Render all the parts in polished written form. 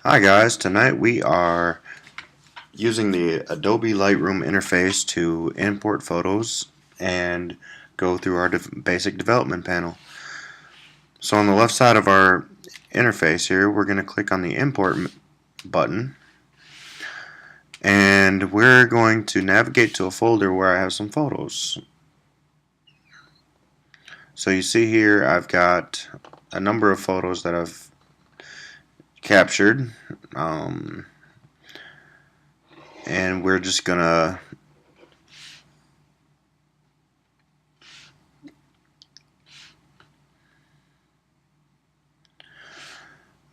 Hi guys, tonight we are using the Adobe Lightroom interface to import photos and go through our basic development panel. So on the left side of our interface here, we're going to click on the import button and we're going to navigate to a folder where I have some photos. So you see here I've got a number of photos that I've captured, and we're just gonna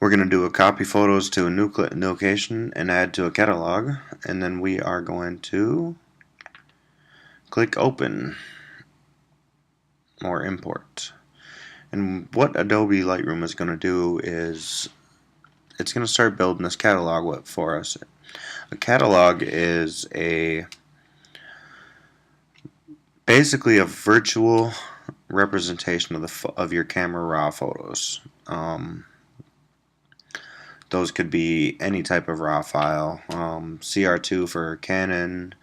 do a copy photos to a new location and add to a catalog, and then we are going to click open or import. And what Adobe Lightroom is going to do is it's going to start building this catalog for us. A catalog is basically a virtual representation of your camera raw photos. Those could be any type of raw file, CR2 for Canon,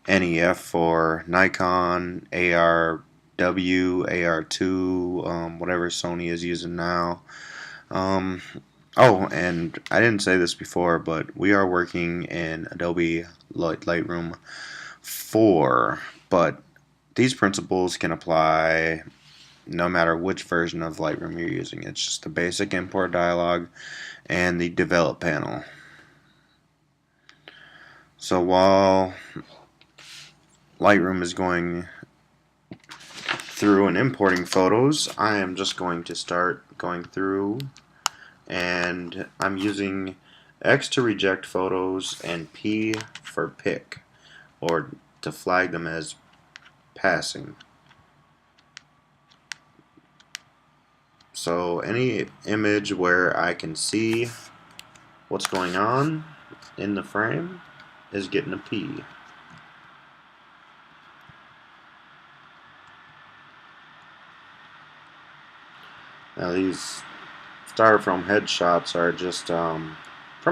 NEF for Nikon, ARW, AR2, whatever Sony is using now. Oh, and I didn't say this before, but we are working in Adobe Lightroom 4, but these principles can apply no matter which version of Lightroom you're using. It's just the basic import dialog and the develop panel. So while Lightroom is going through and importing photos, I am just going to start going through, and I'm using X to reject photos and P for pick, or to flag them as passing. So any image where I can see what's going on in the frame is getting a P. Now these styrofoam headshots are just from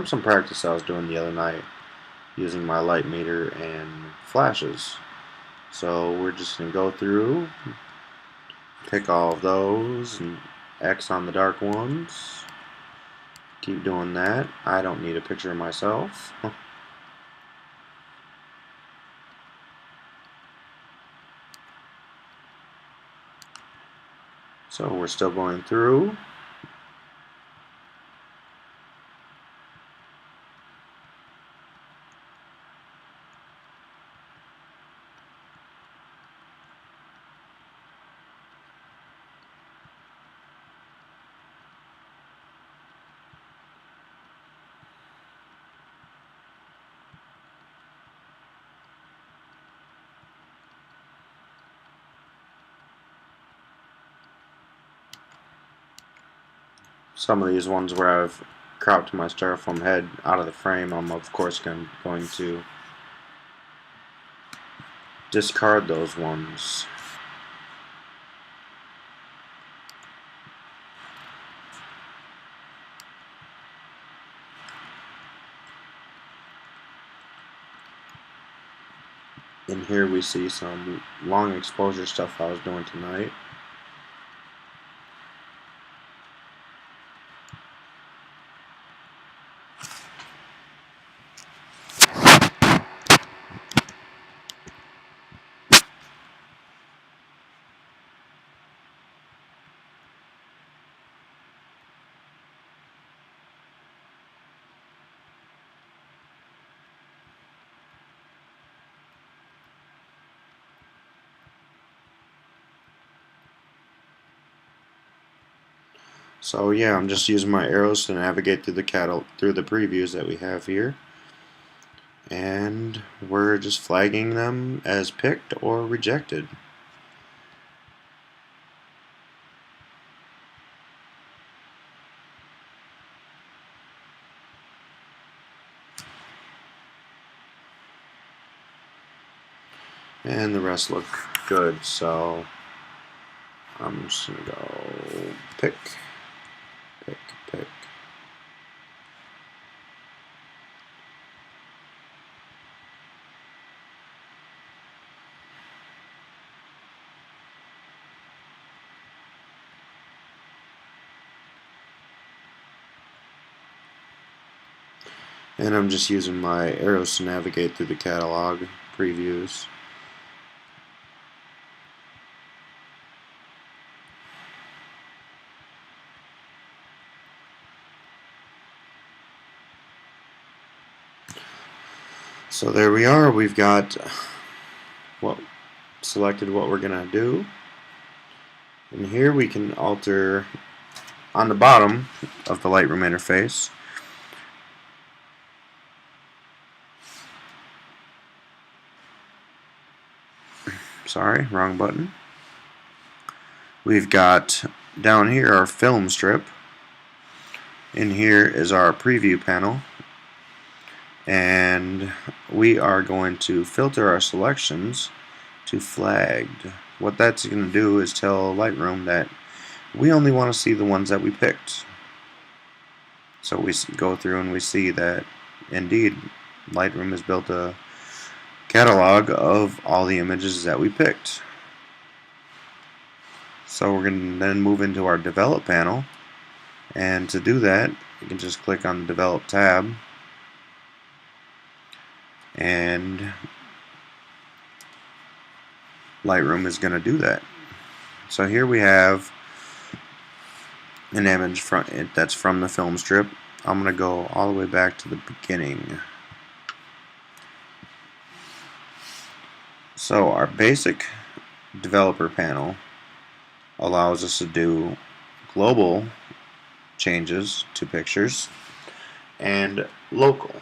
some practice I was doing the other night using my light meter and flashes. So we're just going to go through, pick all of those, and X on the dark ones. Keep doing that. I don't need a picture of myself. So we're still going through. Some of these ones where I've cropped my styrofoam head out of the frame, I'm of course going to discard those ones. And here we see some long exposure stuff I was doing tonight. So yeah, I'm just using my arrows to navigate through the previews that we have here, and we're just flagging them as picked or rejected. And the rest look good, so I'm just gonna go pick, pick, pick. And I'm just using my arrows to navigate through the catalog previews. So there we are. We've got selected what we're gonna do, and here we can alter on the bottom of the Lightroom interface. Sorry, wrong button. We've got down here our film strip. In here is our preview panel, and we are going to filter our selections to flagged. What that's going to do is tell Lightroom that we only want to see the ones that we picked. So we go through and we see that indeed Lightroom has built a catalog of all the images that we picked. So we're going to then move into our develop panel, and to do that you can just click on the develop tab, and Lightroom is going to do that. So here we have an image that's from the film strip. I'm going to go all the way back to the beginning. So our basic developer panel allows us to do global changes to pictures and local.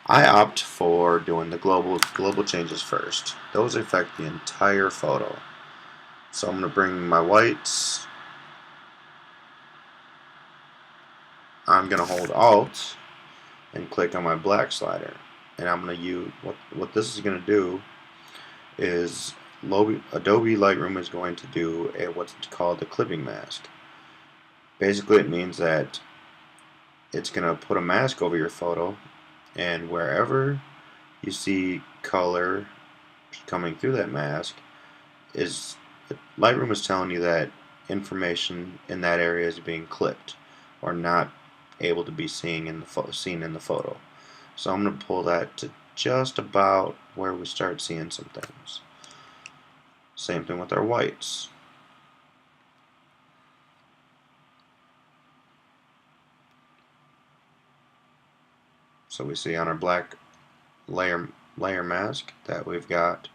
I opt for doing the global changes first. Those affect the entire photo. So I'm going to bring my whites. I'm going to hold Alt and click on my black slider, and I'm going to use what this is going to do is Adobe Lightroom is going to do what's called a clipping mask. Basically, it means that it's going to put a mask over your photo, and wherever you see color coming through that mask, Lightroom is telling you that information in that area is being clipped or not able to be seen in the photo. So I'm going to pull that to just about where we start seeing some things. Same thing with our whites. So we see on our black layer mask that we've got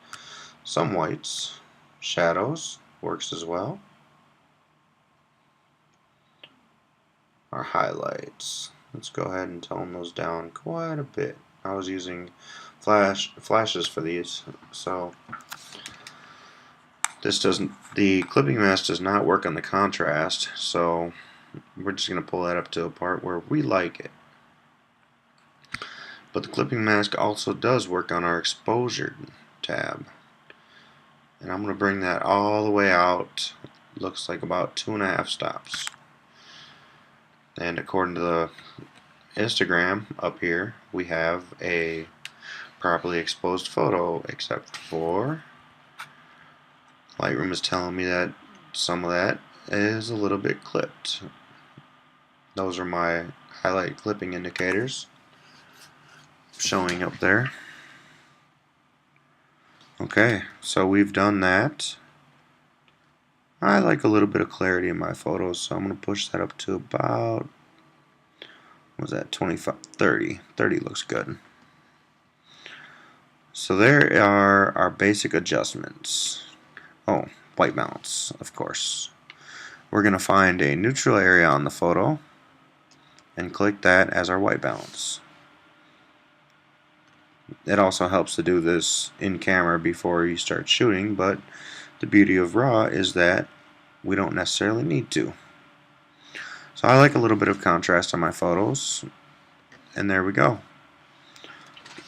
some whites. Shadows works as well. Our highlights. Let's go ahead and tone those down quite a bit. I was using flashes for these, so the clipping mask does not work on the contrast, so we're just going to pull that up to a part where we like it. But the clipping mask also does work on our exposure tab, and I'm going to bring that all the way out. Looks like about 2.5 stops. And according to the Instagram up here, we have a properly exposed photo, except for Lightroom is telling me that some of that is a little bit clipped. Those are my highlight clipping indicators showing up there. Okay, so we've done that. I like a little bit of clarity in my photos, so I'm going to push that up to about, what was that, 25, 30. 30 looks good. So there are our basic adjustments. Oh, white balance, of course. We're going to find a neutral area on the photo and click that as our white balance. It also helps to do this in camera before you start shooting, but the beauty of RAW is that we don't necessarily need to. So I like a little bit of contrast on my photos, and there we go.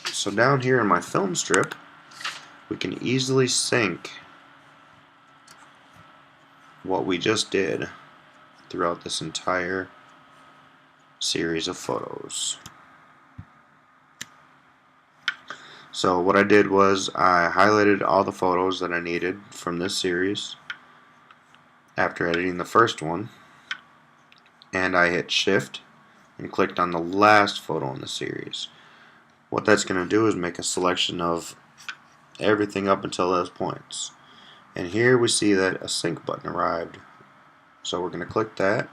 So down here in my film strip, we can easily sync what we just did throughout this entire series of photos. So what I did was I highlighted all the photos that I needed from this series after editing the first one, and I hit Shift and clicked on the last photo in the series. What that's going to do is make a selection of everything up until those points. And here we see that a sync button arrived. So we're going to click that,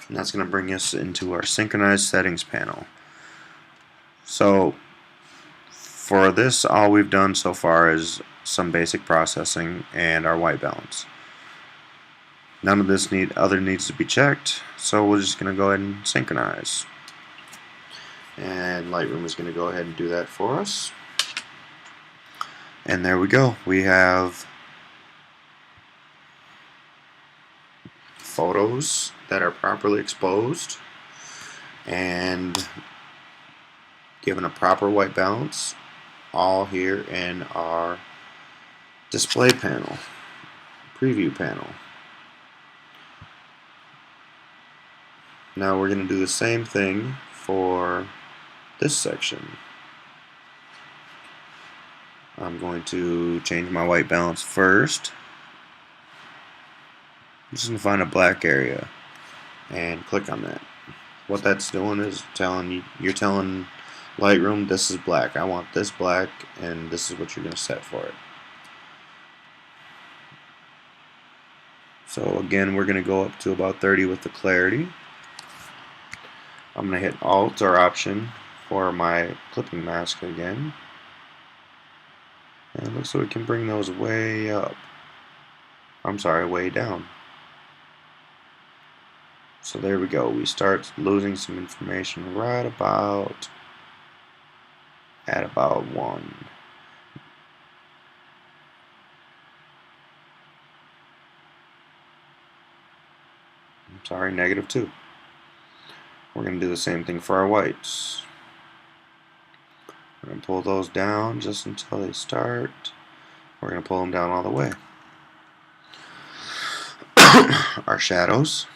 and that's going to bring us into our synchronized settings panel. So for this, all we've done so far is some basic processing and our white balance. None of this needs to be checked, so we're just going to go ahead and synchronize. And Lightroom is going to go ahead and do that for us. And there we go. We have photos that are properly exposed and given a proper white balance, all here in our display panel, preview panel. Now we're going to do the same thing for this section. I'm going to change my white balance first. I'm just going to find a black area and click on that. What that's doing is you're telling Lightroom, this is black. I want this black, and this is what you're going to set for it. So again, we're going to go up to about 30 with the clarity. I'm going to hit Alt or Option for my clipping mask again. And it looks like we can bring those way up. I'm sorry, way down. So there we go. We start losing some information right about at about 1. I'm sorry, -2. We're going to do the same thing for our whites. We're going to pull those down just until they start. We're going to pull them down all the way. Our shadows.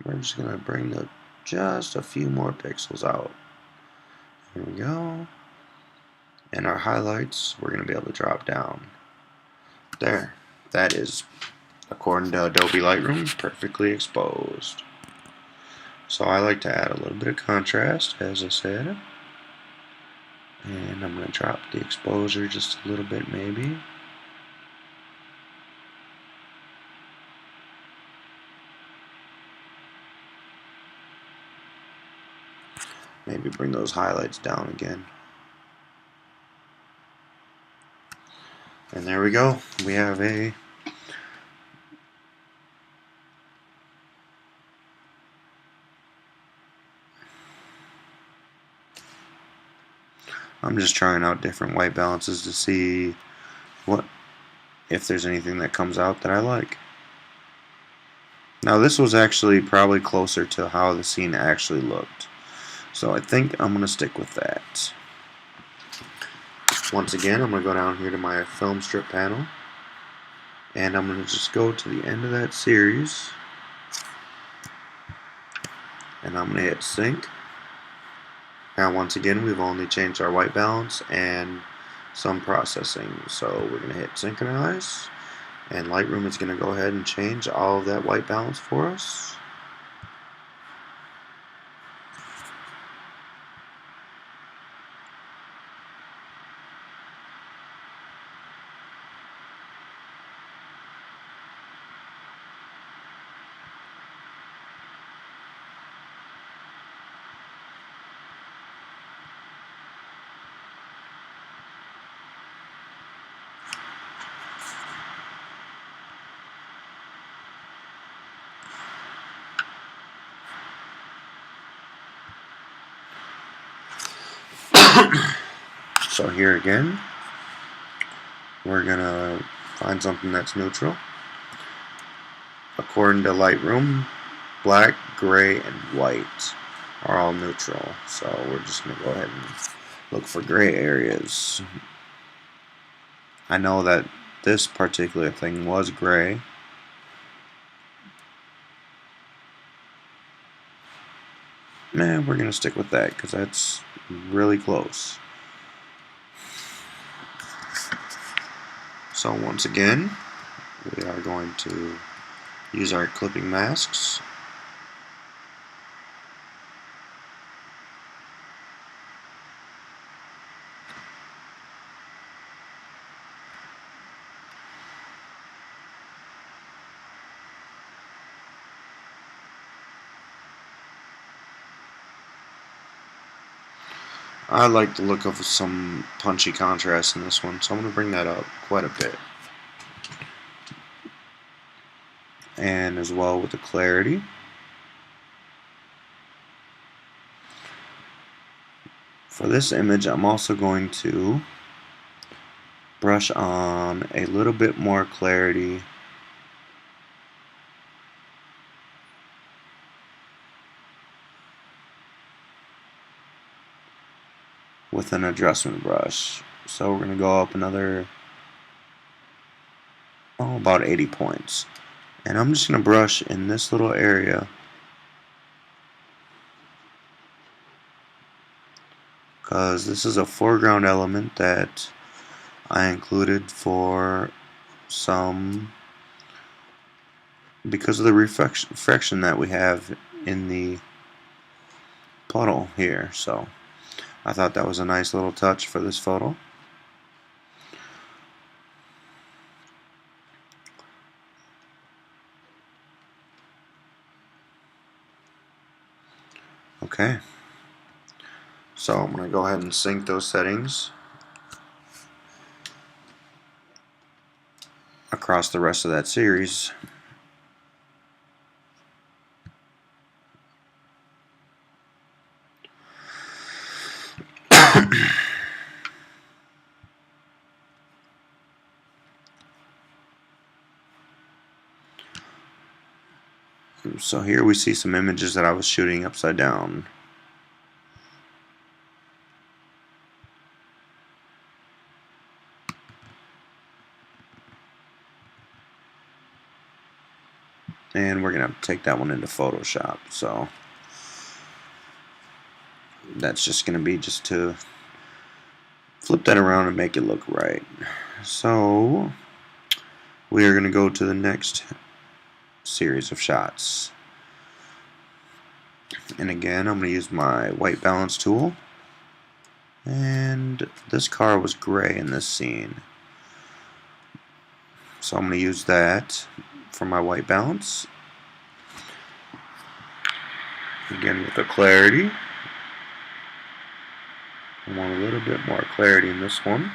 We're just going to bring just a few more pixels out. Here we go. And our highlights, we're going to be able to drop down. There. That is, according to Adobe Lightroom, perfectly exposed. So I like to add a little bit of contrast, as I said. And I'm going to drop the exposure just a little bit maybe. Maybe bring those highlights down again. And there we go. We have a I'm just trying out different white balances to see if there's anything that comes out that I like. Now this was actually probably closer to how the scene actually looked. So I think I'm going to stick with that. Once again, I'm going to go down here to my film strip panel, and I'm going to just go to the end of that series, and I'm going to hit sync. Now once again, we've only changed our white balance and some processing, so we're going to hit synchronize, and Lightroom is going to go ahead and change all of that white balance for us. So here again, we're going to find something that's neutral. According to Lightroom, black, gray, and white are all neutral. So we're just going to go ahead and look for gray areas. I know that this particular thing was gray. Man, we're going to stick with that because that's really close. So once again, we are going to use our clipping masks I like the look of some punchy contrast in this one, so I'm going to bring that up quite a bit. And as well with the clarity. For this image, I'm also going to brush on a little bit more clarity with an adjustment brush. So we're going to go up another, about 80 points. And I'm just going to brush in this little area because this is a foreground element that I included for some, because of the reflection that we have in the puddle here. So I thought that was a nice little touch for this photo. Okay, so I'm going to go ahead and sync those settings across the rest of that series. So here we see some images that I was shooting upside down. And we're going to take that one into Photoshop. So that's just going to be just to flip that around and make it look right. So we are going to go to the next series of shots. And again, I'm going to use my white balance tool. And this car was gray in this scene. So I'm going to use that for my white balance. Again with the clarity. I want a little bit more clarity in this one.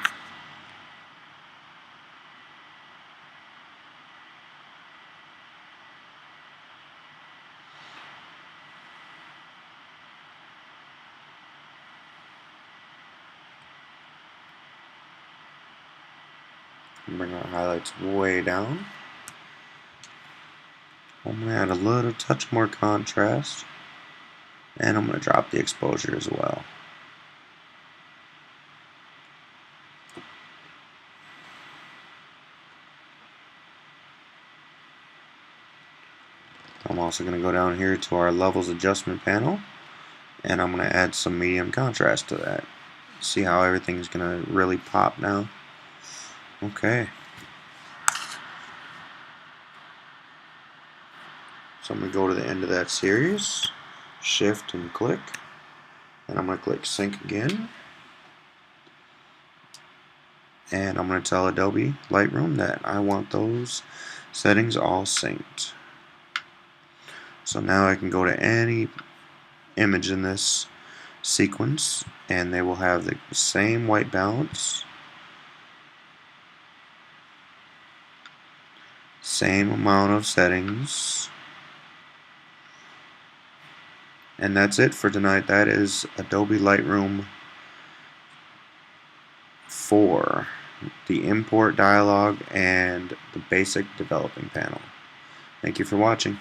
Bring our highlights way down. I'm going to add a little touch more contrast. And I'm going to drop the exposure as well. I'm also going to go down here to our levels adjustment panel. And I'm going to add some medium contrast to that. See how everything's going to really pop now? Okay. So I'm going to go to the end of that series, shift and click, and I'm going to click sync again. And I'm going to tell Adobe Lightroom that I want those settings all synced. So now I can go to any image in this sequence and they will have the same white balance, same amount of settings. And that's it for tonight. That is Adobe Lightroom 4, the import dialog and the basic developing panel. Thank you for watching.